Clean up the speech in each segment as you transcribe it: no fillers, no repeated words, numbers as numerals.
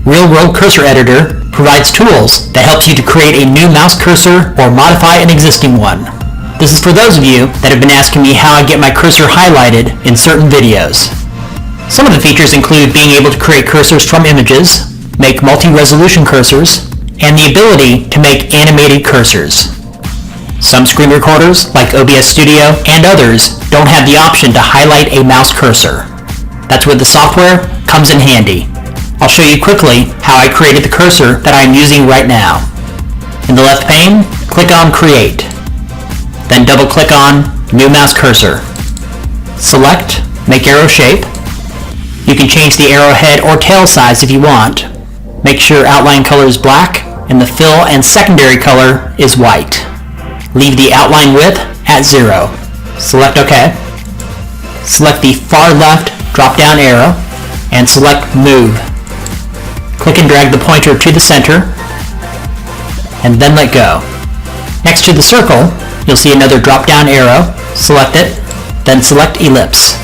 Real World Cursor Editor provides tools that helps you to create a new mouse cursor or modify an existing one. This is for those of you that have been asking me how I get my cursor highlighted in certain videos. Some of the features include being able to create cursors from images, make multi-resolution cursors, and the ability to make animated cursors. Some screen recorders, like OBS Studio and others, don't have the option to highlight a mouse cursor. That's where the software comes in handy. I'll show you quickly how I created the cursor that I am using right now. In the left pane, click on Create. Then double-click on New Mouse Cursor. Select Make Arrow Shape. You can change the arrowhead or tail size if you want. Make sure outline color is black and the fill and secondary color is white. Leave the outline width at 0. Select OK. Select the far left drop-down arrow and select Move. Click and drag the pointer to the center and then let go. Next to the circle, you'll see another drop-down arrow. Select it, then select Ellipse.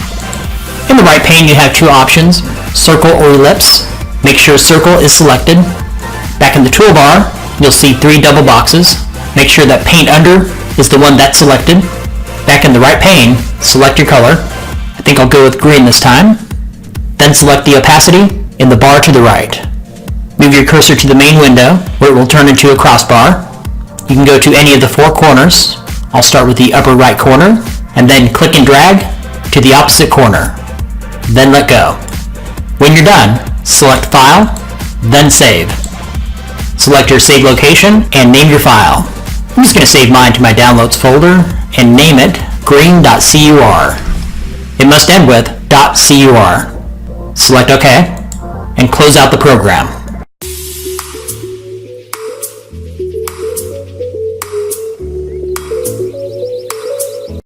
In the right pane you have two options, Circle or Ellipse. Make sure Circle is selected. Back in the toolbar, you'll see 3 double boxes. Make sure that Paint Under is the one that's selected. Back in the right pane, select your color. I think I'll go with green this time. Then select the opacity in the bar to the right. Move your cursor to the main window, where it will turn into a crossbar. You can go to any of the 4 corners. I'll start with the upper right corner, and then click and drag to the opposite corner. Then let go. When you're done, select File, then Save. Select your save location and name your file. I'm just going to save mine to my Downloads folder and name it green.cur. It must end with .cur. Select OK and close out the program.